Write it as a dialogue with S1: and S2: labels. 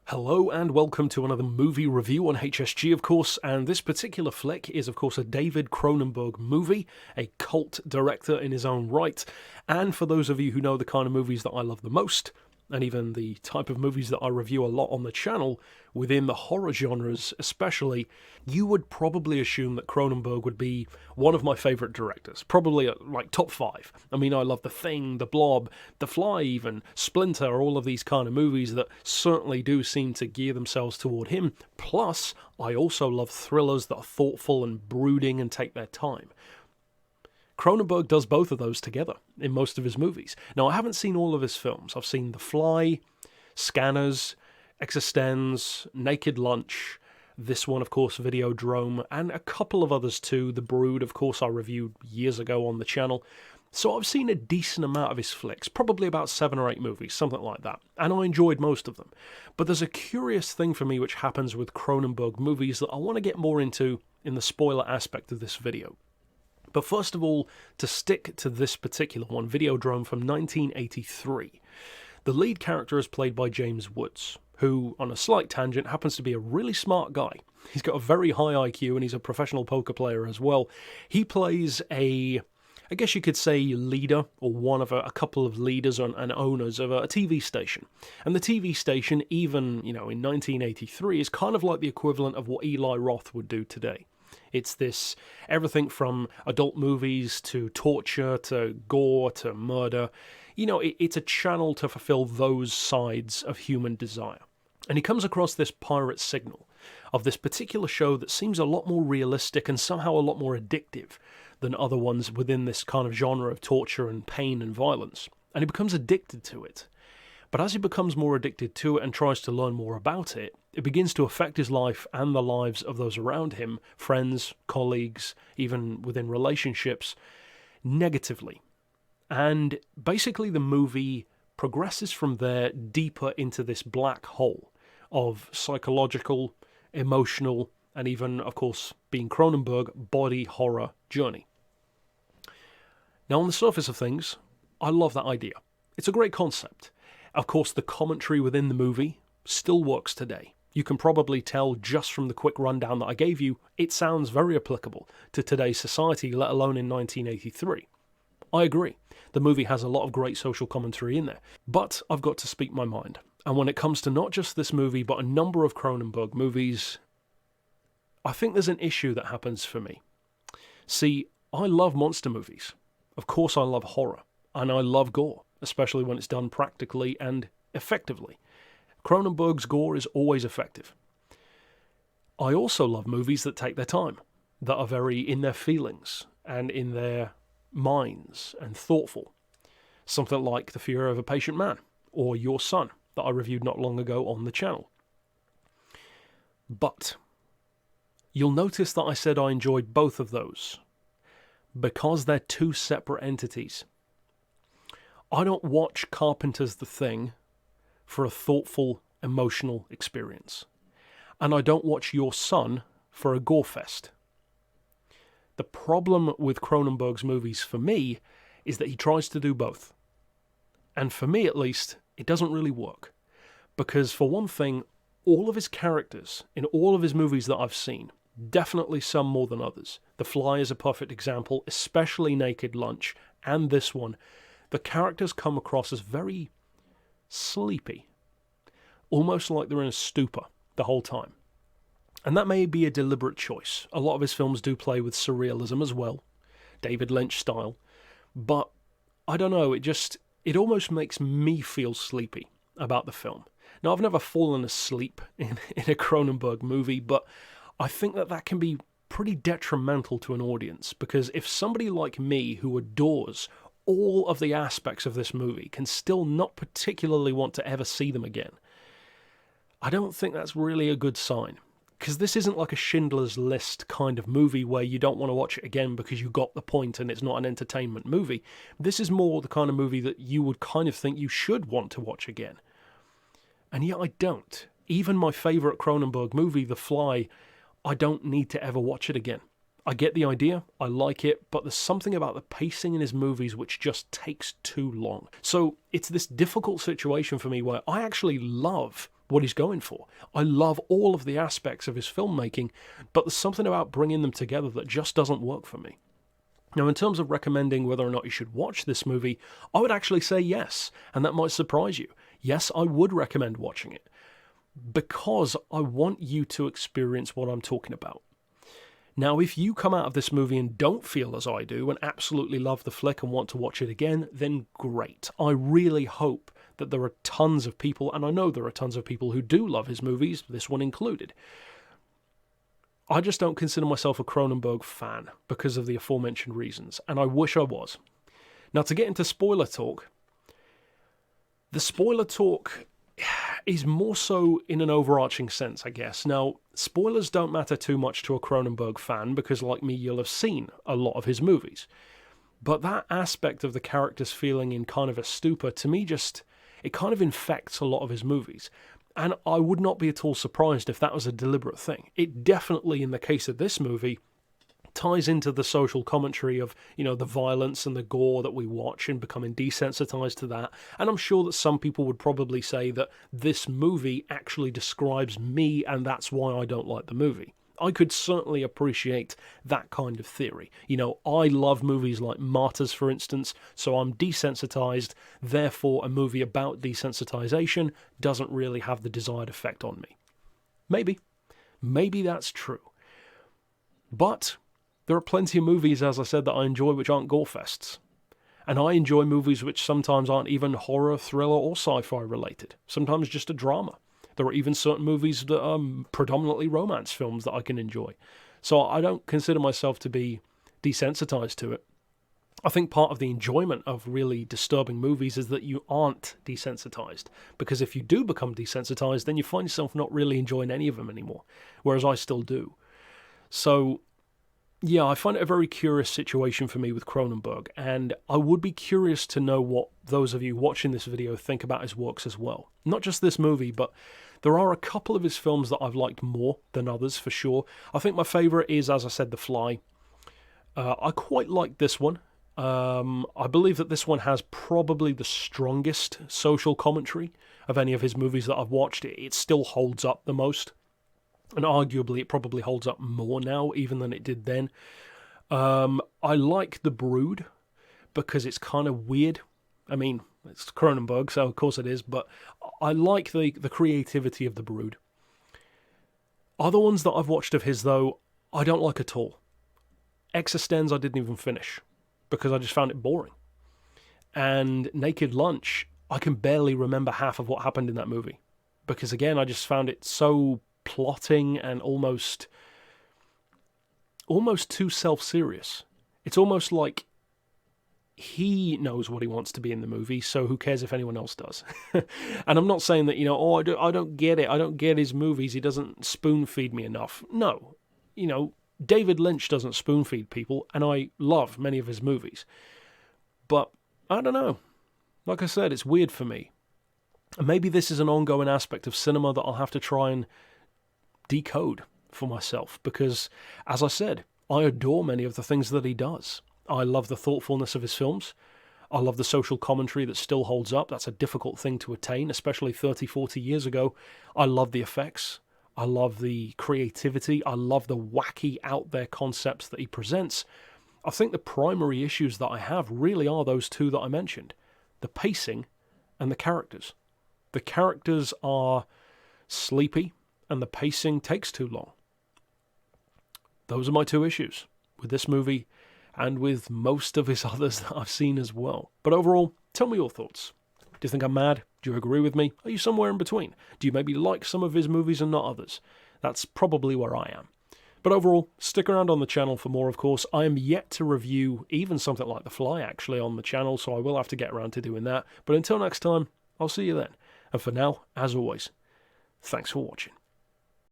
S1: Hello and welcome to another movie review on HSG, of course, and this particular flick is, of course, a David Cronenberg movie, a cult director in his own right, and for those of you who know the kind of movies that I love the most, and even the type of movies that I review a lot on the channel, within the horror genres especially, you would probably assume that Cronenberg would be one of my favourite directors, probably like top 5. I mean, I love The Thing, The Blob, The Fly even, Splinter, all of these kind of movies that certainly do seem to gear themselves toward him. Plus, I also love thrillers that are thoughtful and brooding and take their time. Cronenberg does both of those together in most of his movies. Now, I haven't seen all of his films. I've seen The Fly, Scanners, Existenz, Naked Lunch, this one, of course, Videodrome, and a couple of others too. The Brood, of course, I reviewed years ago on the channel. So I've seen a decent amount of his flicks, probably about 7 or 8 movies, something like that, and I enjoyed most of them. But there's a curious thing for me which happens with Cronenberg movies that I want to get more into in the spoiler aspect of this video. But first of all, to stick to this particular one, Videodrome from 1983. The lead character is played by James Woods, who, on a slight tangent, happens to be a really smart guy. He's got a very high IQ and he's a professional poker player as well. He plays I guess you could say, leader, or one of a couple of leaders and owners of a TV station. And the TV station, even, in 1983, is kind of like the equivalent of what Eli Roth would do today. It's this, everything from adult movies to torture to gore to murder. It's a channel to fulfill those sides of human desire. And he comes across this pirate signal of this particular show that seems a lot more realistic and somehow a lot more addictive than other ones within this kind of genre of torture and pain and violence. And he becomes addicted to it. But as he becomes more addicted to it and tries to learn more about it, it begins to affect his life and the lives of those around him, friends, colleagues, even within relationships, negatively. And basically the movie progresses from there deeper into this black hole of psychological, emotional, and even, of course, being Cronenberg, body horror journey. Now, on the surface of things, I love that idea. It's a great concept. Of course, the commentary within the movie still works today. You can probably tell just from the quick rundown that I gave you, it sounds very applicable to today's society, let alone in 1983. I agree. The movie has a lot of great social commentary in there. But I've got to speak my mind. And when it comes to not just this movie, but a number of Cronenberg movies, I think there's an issue that happens for me. See, I love monster movies. Of course I love horror. And I love gore, especially when it's done practically and effectively. Cronenberg's gore is always effective. I also love movies that take their time, that are very in their feelings and in their minds and thoughtful. Something like The Fear of a Patient Man or Your Son that I reviewed not long ago on the channel. But you'll notice that I said I enjoyed both of those because they're two separate entities. I don't watch Carpenter's The Thing for a thoughtful, emotional experience. And I don't watch Your Son for a gore fest. The problem with Cronenberg's movies for me is that he tries to do both. And for me at least, it doesn't really work. Because for one thing, all of his characters in all of his movies that I've seen, definitely some more than others. The Fly is a perfect example, especially Naked Lunch, and this one. The characters come across as very sleepy, almost like they're in a stupor the whole time. And that may be a deliberate choice. A lot of his films do play with surrealism as well, David Lynch style, but I don't know, it almost makes me feel sleepy about the film. Now, I've never fallen asleep in a Cronenberg movie, but I think that can be pretty detrimental to an audience, because if somebody like me who adores all of the aspects of this movie can still not particularly want to ever see them again, I don't think that's really a good sign. Because this isn't like a Schindler's List kind of movie where you don't want to watch it again because you got the point and it's not an entertainment movie. This is more the kind of movie that you would kind of think you should want to watch again. And yet I don't. Even my favourite Cronenberg movie, The Fly, I don't need to ever watch it again. I get the idea, I like it, but there's something about the pacing in his movies which just takes too long. So it's this difficult situation for me where I actually love what he's going for. I love all of the aspects of his filmmaking, but there's something about bringing them together that just doesn't work for me. Now, in terms of recommending whether or not you should watch this movie, I would actually say yes, and that might surprise you. Yes, I would recommend watching it, because I want you to experience what I'm talking about. Now, if you come out of this movie and don't feel as I do and absolutely love the flick and want to watch it again, then great. I really hope that there are tons of people, and I know there are tons of people who do love his movies, this one included. I just don't consider myself a Cronenberg fan because of the aforementioned reasons, and I wish I was. Now, to get into spoiler talk, the spoiler talk is more so in an overarching sense, I guess. Now, spoilers don't matter too much to a Cronenberg fan because, like me, you'll have seen a lot of his movies. But that aspect of the characters feeling in kind of a stupor, to me, it kind of infects a lot of his movies. And I would not be at all surprised if that was a deliberate thing. It definitely, in the case of this movie, ties into the social commentary of, the violence and the gore that we watch and becoming desensitized to that. And I'm sure that some people would probably say that this movie actually describes me and that's why I don't like the movie. I could certainly appreciate that kind of theory. I love movies like Martyrs, for instance, so I'm desensitized, therefore a movie about desensitization doesn't really have the desired effect on me. Maybe that's true. But there are plenty of movies, as I said, that I enjoy which aren't gore fests. And I enjoy movies which sometimes aren't even horror, thriller, or sci-fi related. Sometimes just a drama. There are even certain movies that are predominantly romance films that I can enjoy. So I don't consider myself to be desensitized to it. I think part of the enjoyment of really disturbing movies is that you aren't desensitized. Because if you do become desensitized, then you find yourself not really enjoying any of them anymore. Whereas I still do. So, yeah, I find it a very curious situation for me with Cronenberg. And I would be curious to know what those of you watching this video think about his works as well. Not just this movie, but there are a couple of his films that I've liked more than others, for sure. I think my favourite is, as I said, The Fly. I quite like this one. I believe that this one has probably the strongest social commentary of any of his movies that I've watched. It still holds up the most. And arguably, it probably holds up more now, even than it did then. I like The Brood, because it's kind of weird. I mean, it's Cronenberg, so of course it is, but I like the creativity of The Brood. Other ones that I've watched of his, though, I don't like at all. Existenz I didn't even finish, because I just found it boring. And Naked Lunch, I can barely remember half of what happened in that movie. Because again, I just found it so plotting and almost too self-serious. It's almost like he knows what he wants to be in the movie, so who cares if anyone else does? And I'm not saying that, I don't get it. I don't get his movies. He doesn't spoon-feed me enough. No. David Lynch doesn't spoon-feed people, and I love many of his movies. But, I don't know. Like I said, it's weird for me. And maybe this is an ongoing aspect of cinema that I'll have to try and decode for myself, because, as I said, I adore many of the things that he does. I love the thoughtfulness of his films. I love the social commentary that still holds up. That's a difficult thing to attain, especially 30, 40 years ago. I love the effects. I love the creativity. I love the wacky, out-there concepts that he presents. I think the primary issues that I have really are those two that I mentioned. The pacing and the characters. The characters are sleepy, and the pacing takes too long. Those are my two issues with this movie and with most of his others that I've seen as well. But overall, tell me your thoughts. Do you think I'm mad? Do you agree with me? Are you somewhere in between? Do you maybe like some of his movies and not others? That's probably where I am. But overall, stick around on the channel for more, of course. I am yet to review even something like The Fly, actually, on the channel, so I will have to get around to doing that. But until next time, I'll see you then. And for now, as always, thanks for watching.